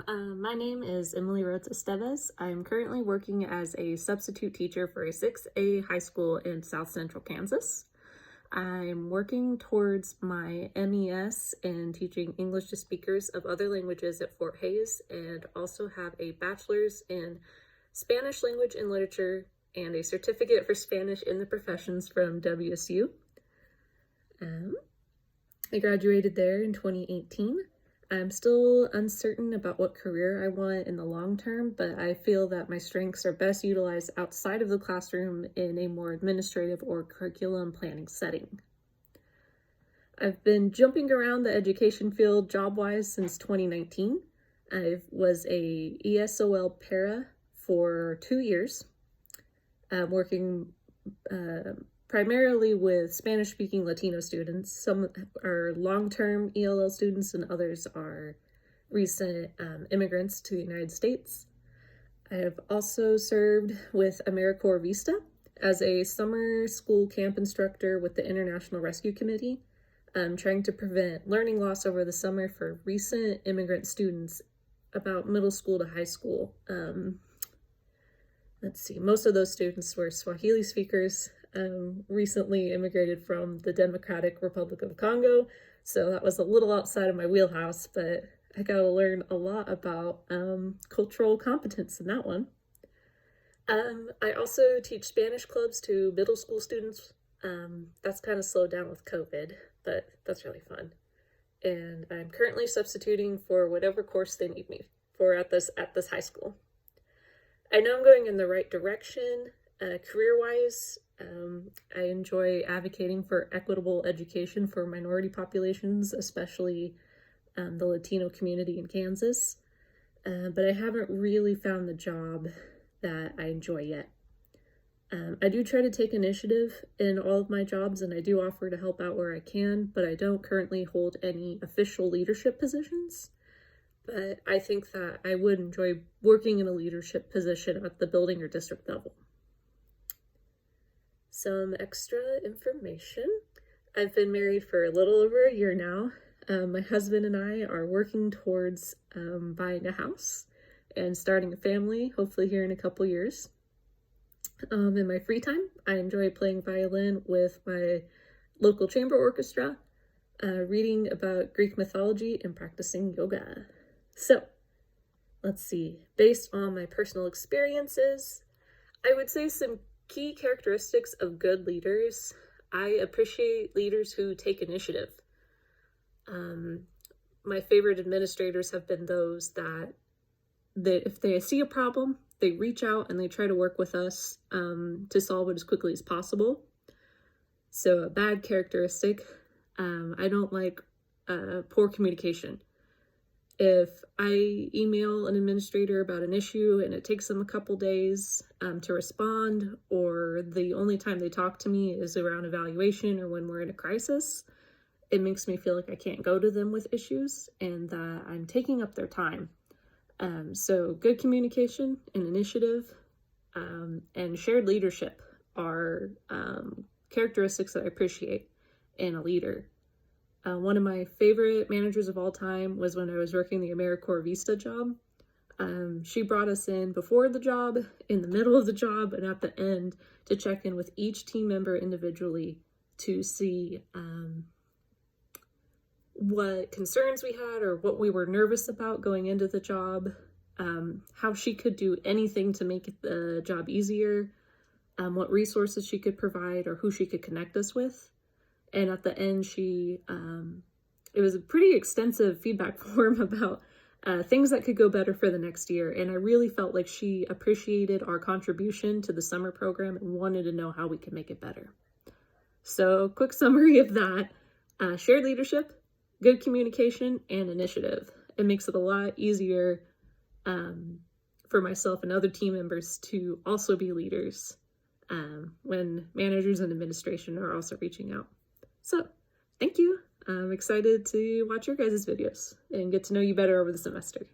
My name is Emily Roets-Estevez. I'm currently working as a substitute teacher for a 6A high school in South Central Kansas. I'm working towards my MES in teaching English to speakers of other languages at Fort Hays, and also have a bachelor's in Spanish language and literature and a certificate for Spanish in the professions from WSU. I graduated there in 2018. I'm still uncertain about what career I want in the long term, but I feel that my strengths are best utilized outside of the classroom in a more administrative or curriculum planning setting. I've been jumping around the education field job-wise since 2019. I was a ESOL para for 2 years, working primarily with Spanish-speaking Latino students. Some are long-term ELL students and others are recent immigrants to the United States. I have also served with AmeriCorps Vista as a summer school camp instructor with the International Rescue Committee, trying to prevent learning loss over the summer for recent immigrant students about middle school to high school. Most of those students were Swahili speakers, recently immigrated from the Democratic Republic of Congo, so that was a little outside of my wheelhouse, but I got to learn a lot about cultural competence in that one. I also teach Spanish clubs to middle school students. That's kind of slowed down with COVID, but that's really fun. And I'm currently substituting for whatever course they need me for at this high school. I know I'm going in the right direction career-wise. I enjoy advocating for equitable education for minority populations, especially the Latino community in Kansas, but I haven't really found the job that I enjoy yet. I do try to take initiative in all of my jobs, and I do offer to help out where I can, but I don't currently hold any official leadership positions. But I think that I would enjoy working in a leadership position at the building or district level. Some extra information. I've been married for a little over a year now. My husband and I are working towards buying a house and starting a family, hopefully here in a couple years. In my free time, I enjoy playing violin with my local chamber orchestra, reading about Greek mythology, and practicing yoga. So, let's see. Based on my personal experiences, I would say some key characteristics of good leaders. I appreciate leaders who take initiative. My favorite administrators have been those that if they see a problem, they reach out and they try to work with us to solve it as quickly as possible. So a bad characteristic, I don't like poor communication. If I email an administrator about an issue and it takes them a couple days to respond, or the only time they talk to me is around evaluation or when we're in a crisis, it makes me feel like I can't go to them with issues and that I'm taking up their time. So good communication and initiative and shared leadership are characteristics that I appreciate in a leader. One of my favorite managers of all time was when I was working the AmeriCorps Vista job. She brought us in before the job, in the middle of the job, and at the end to check in with each team member individually to see what concerns we had or what we were nervous about going into the job, how she could do anything to make the job easier, what resources she could provide or who she could connect us with. And at the end, it was a pretty extensive feedback form about things that could go better for the next year. And I really felt like she appreciated our contribution to the summer program and wanted to know how we could make it better. So quick summary of that, shared leadership, good communication, and initiative. It makes it a lot easier for myself and other team members to also be leaders when managers and administration are also reaching out. So, thank you. I'm excited to watch your guys' videos and get to know you better over the semester.